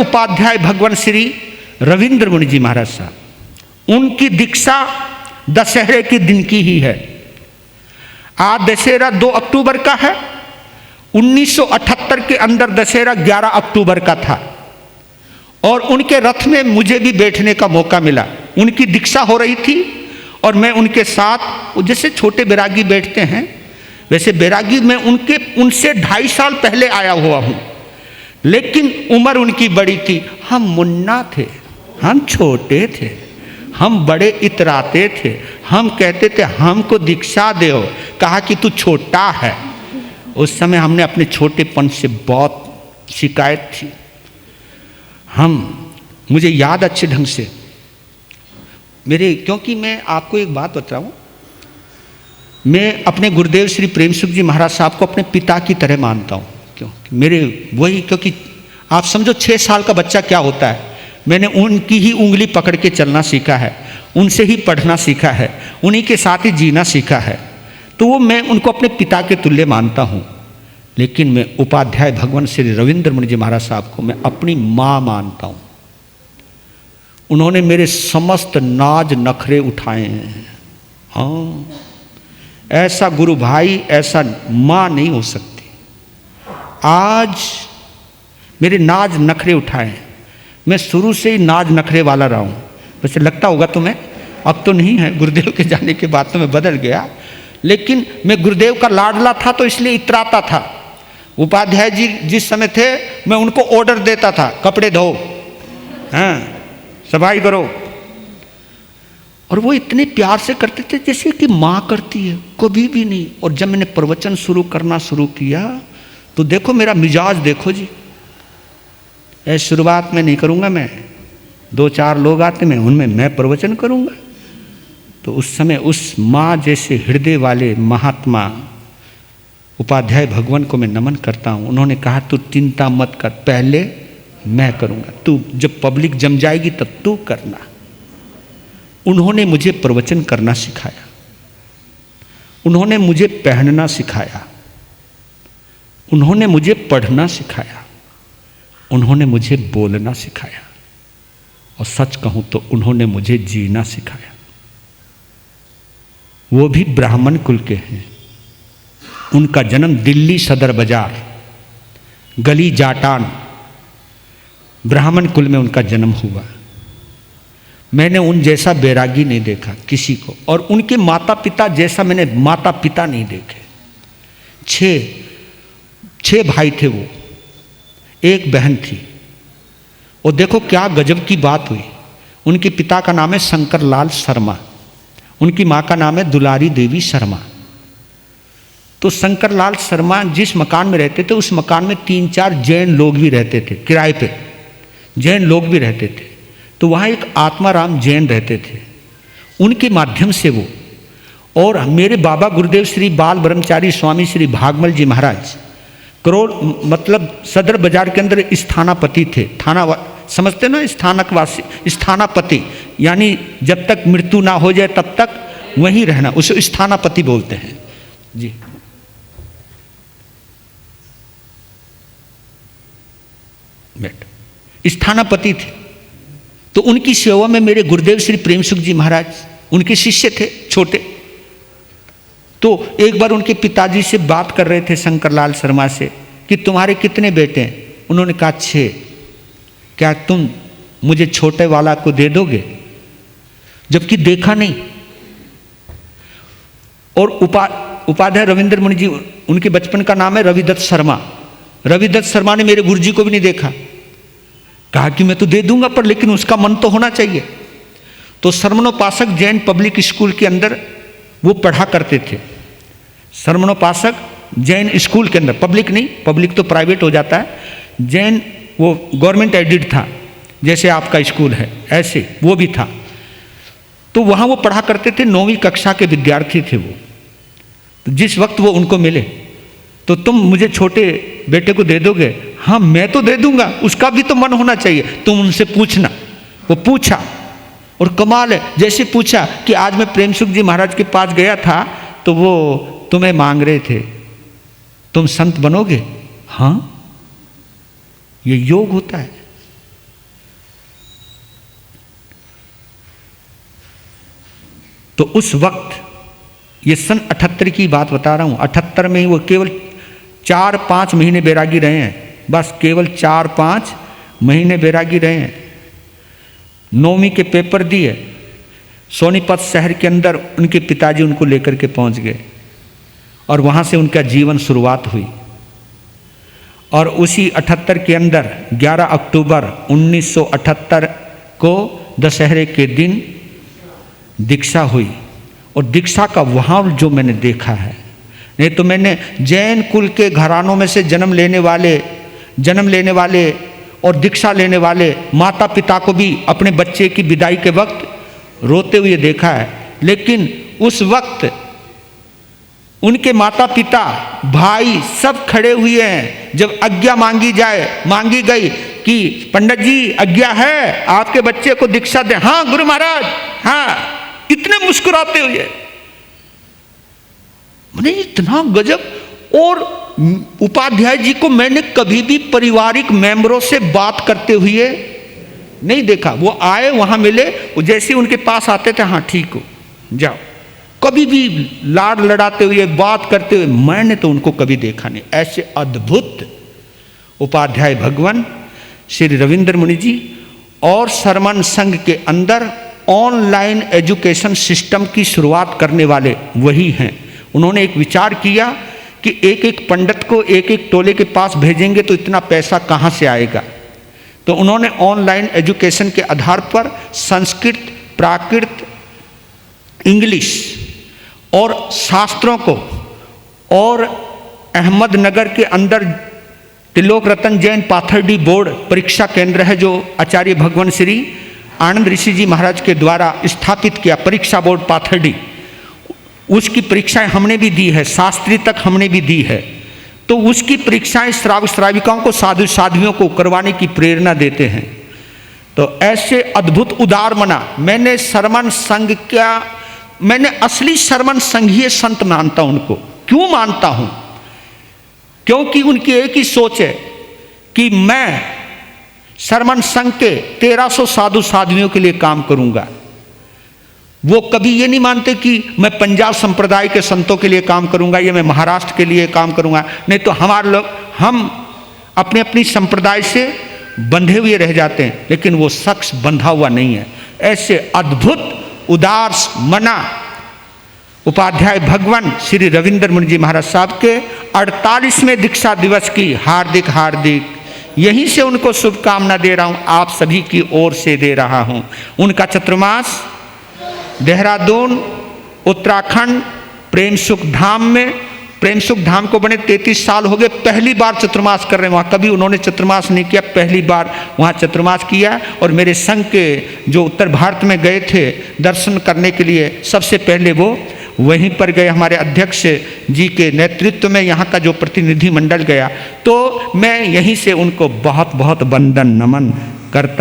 उपाध्याय भगवान श्री रविंद्र मुनि जी महाराज साहब, उनकी दीक्षा दशहरे के दिन की ही है। आज दशहरा 2 अक्टूबर का है। 1978 के अंदर दशहरा 11 अक्टूबर का था और उनके रथ में मुझे भी बैठने का मौका मिला। उनकी दीक्षा हो रही थी और मैं उनके साथ, जैसे छोटे बैरागी बैठते हैं वैसे बैरागी में उनसे 2.5 साल पहले आया हुआ हूँ, लेकिन उम्र उनकी बड़ी थी। हम मुन्ना थे, हम छोटे थे, हम बड़े इतराते थे। हम कहते थे हमको दीक्षा दो, कहा कि तू छोटा है। उस समय हमने अपने छोटेपन से बहुत शिकायत थी। मुझे याद अच्छे ढंग से क्योंकि मैं आपको एक बात बताऊं, मैं अपने गुरुदेव श्री प्रेम सुख जी महाराज साहब को अपने पिता की तरह मानता हूं। क्योंकि आप समझो 6 साल का बच्चा क्या होता है। मैंने उनकी ही उंगली पकड़ के चलना सीखा है, उनसे ही पढ़ना सीखा है, उन्हीं के साथ ही जीना सीखा है। तो मैं उनको अपने पिता के तुल्य मानता हूँ। लेकिन मैं उपाध्याय भगवान श्री रविंद्र मुनि जी महाराज साहब को मैं अपनी माँ मानता हूँ। उन्होंने मेरे समस्त नाज नखरे उठाए हैं। हाँ, ऐसा गुरु भाई, ऐसा माँ नहीं हो सकती। आज मेरे नाज नखरे उठाए हैं। मैं शुरू से ही नाज नखरे वाला रहा हूँ। वैसे लगता होगा तुम्हें, अब तो नहीं है, गुरुदेव के जाने के बाद तो मैं बदल गया, लेकिन मैं गुरुदेव का लाडला था तो इसलिए इतराता था। उपाध्याय जी जिस समय थे मैं उनको ऑर्डर देता था, कपड़े धो, हाँ सफाई करो, और वो इतने प्यार से करते थे जैसे कि माँ करती है, कभी भी नहीं। और जब मैंने प्रवचन करना शुरू किया तो देखो मेरा मिजाज देखो जी। शुरुआत में नहीं करूँगा, मैं 2-4 लोग आते मैं उनमें मैं प्रवचन करूँगा। तो उस समय उस माँ जैसे हृदय वाले महात्मा उपाध्याय भगवान को मैं नमन करता हूँ। उन्होंने कहा तू चिंता मत कर, पहले मैं करूँगा, तू जब पब्लिक जम जाएगी तब तू करना। उन्होंने मुझे प्रवचन करना सिखाया, उन्होंने मुझे पहनना सिखाया, उन्होंने मुझे पढ़ना सिखाया, उन्होंने मुझे बोलना सिखाया, और सच कहूँ तो उन्होंने मुझे जीना सिखाया। वो भी ब्राह्मण कुल के हैं। उनका जन्म दिल्ली सदर बाजार, गली जाटान, ब्राह्मण कुल में उनका जन्म हुआ। मैंने उन जैसा बैरागी नहीं देखा किसी को, और उनके माता पिता जैसा मैंने माता पिता नहीं देखे। 6 भाई थे वो, एक बहन थी। और देखो क्या गजब की बात हुई। उनके पिता का नाम है शंकरलाल शर्मा, उनकी माँ का नाम है दुलारी देवी शर्मा। तो शंकरलाल शर्मा जिस मकान में रहते थे उस मकान में 3-4 जैन लोग भी रहते थे, किराए पे जैन लोग भी रहते थे। तो वहाँ एक आत्माराम जैन रहते थे, उनके माध्यम से वो, और मेरे बाबा गुरुदेव श्री बाल ब्रह्मचारी स्वामी श्री भागमल जी महाराज करोड़ मतलब सदर बाजार के अंदर स्थानापति थे। थाना समझते ना, स्थानकवासी, स्थानापति यानी जब तक मृत्यु ना हो जाए तब तक वहीं रहना, उसे स्थानापति बोलते हैं जी। स्थानापति थे। तो उनकी सेवा में मेरे गुरुदेव श्री प्रेम सुख जी महाराज उनके शिष्य थे छोटे। तो एक बार उनके पिताजी से बात कर रहे थे शंकरलाल शर्मा से कि तुम्हारे कितने बेटे हैं। उन्होंने कहा 6। क्या तुम मुझे छोटे वाला को दे दोगे? जबकि देखा नहीं। और उपाध्याय रविंद्र मुनि जी, उनके बचपन का नाम है रविदत्त शर्मा। रविदत्त शर्मा ने मेरे गुरुजी को भी नहीं देखा। कहा कि मैं तो दे दूंगा, पर लेकिन उसका मन तो होना चाहिए। तो शर्मणोपासक जैन पब्लिक स्कूल के अंदर वो पढ़ा करते थे। शर्मणोपासक जैन स्कूल के अंदर, पब्लिक नहीं, पब्लिक तो प्राइवेट हो जाता है, जैन वो गवर्नमेंट एडेड था, जैसे आपका स्कूल है ऐसे वो भी था। तो वहाँ वो पढ़ा करते थे, 9वीं कक्षा के विद्यार्थी थे वो। तो जिस वक्त वो उनको मिले तो तुम मुझे छोटे बेटे को दे दोगे? हाँ मैं तो दे दूंगा, उसका भी तो मन होना चाहिए, तुम उनसे पूछना। वो पूछा और कमाल है, जैसे पूछा कि आज मैं प्रेम सुख जी महाराज के पास गया था तो वो तुम्हें मांग रहे थे, तुम संत बनोगे? हाँ, ये योग होता है। तो उस वक्त, ये सन 78 की बात बता रहा हूँ, 78 में ही वो केवल 4-5 महीने बैरागी रहे हैं, बस केवल 4-5 महीने बैरागी रहे हैं। 9वीं के पेपर दिए, सोनीपत शहर के अंदर उनके पिताजी उनको लेकर के पहुंच गए और वहाँ से उनका जीवन शुरुआत हुई। और उसी 78 के अंदर 11 अक्टूबर 1978 को दशहरे के दिन दीक्षा हुई। और दीक्षा का वहाँ जो मैंने देखा है, नहीं तो मैंने जैन कुल के घरानों में से जन्म लेने वाले और दीक्षा लेने वाले माता पिता को भी अपने बच्चे की विदाई के वक्त रोते हुए देखा है। लेकिन उस वक्त उनके माता पिता, भाई सब खड़े हुए हैं। जब आज्ञा मांगी गई कि पंडित जी आज्ञा है आपके बच्चे को दीक्षा दें, हाँ गुरु महाराज, हाँ, इतने मुस्कुराते हुए, मैंने इतना गजब। और उपाध्याय जी को मैंने कभी भी पारिवारिक मेंबरों से बात करते हुए नहीं देखा। वो आए, वहां मिले, जैसे उनके पास आते थे, हाँ ठीक हो जाओ, कभी भी लाड लड़ाते हुए बात करते हुए मैंने तो उनको कभी देखा नहीं। ऐसे अद्भुत उपाध्याय भगवान श्री रविंद्र मुनि जी और सरमन संघ के अंदर ऑनलाइन एजुकेशन सिस्टम की शुरुआत करने वाले वही हैं। उन्होंने एक विचार किया कि एक एक पंडित को एक एक टोले के पास भेजेंगे तो इतना पैसा कहाँ से आएगा। तो उन्होंने ऑनलाइन एजुकेशन के आधार पर संस्कृत, प्राकृत, इंग्लिश और शास्त्रों को, और अहमदनगर के अंदर त्रिलोक रतन जैन पाथर्डी बोर्ड परीक्षा केंद्र है जो आचार्य भगवान श्री आनंद ऋषि जी महाराज के द्वारा स्थापित किया, परीक्षा बोर्ड पाथर्डी, उसकी परीक्षाएं हमने भी दी है, शास्त्री तक हमने भी दी है। तो उसकी परीक्षाएं श्रावक श्राविकाओं को, साधु साध्वियों को करवाने की प्रेरणा देते हैं। तो ऐसे अद्भुत उदार मना, मैंने सरमन संघ का, मैंने असली सरमन संघीय संत मानता हूं उनको। क्यों मानता हूं? क्योंकि उनकी एक ही सोच है कि मैं सरमन संघ के 1300 साधु साध्वियों के लिए काम करूंगा। वो कभी ये नहीं मानते कि मैं पंजाब संप्रदाय के संतों के लिए काम करूंगा या मैं महाराष्ट्र के लिए काम करूंगा। नहीं तो हमारे लोग, हम अपने अपनी संप्रदाय से बंधे हुए रह जाते हैं, लेकिन वो शख्स बंधा हुआ नहीं है। ऐसे अद्भुत उदार मना उपाध्याय भगवान श्री रविंद्र मुनि जी महाराज साहब के 48वें दीक्षा दिवस की हार्दिक यहीं से उनको शुभकामना दे रहा हूं, आप सभी की ओर से दे रहा हूं। उनका चतुर्मास देहरादून उत्तराखंड प्रेम सुख धाम में, प्रेम सुख धाम को बने 33 साल हो गए, पहली बार चतुर्मास कर रहे हैं वहाँ। कभी उन्होंने चतुर्मास नहीं किया, पहली बार वहाँ चतुर्मास किया। और मेरे संघ के जो उत्तर भारत में गए थे दर्शन करने के लिए, सबसे पहले वो वहीं पर गए, हमारे अध्यक्ष जी के नेतृत्व में यहाँ का जो प्रतिनिधि मंडल गया। तो मैं यहीं से उनको बहुत बहुत वंदन नमन करता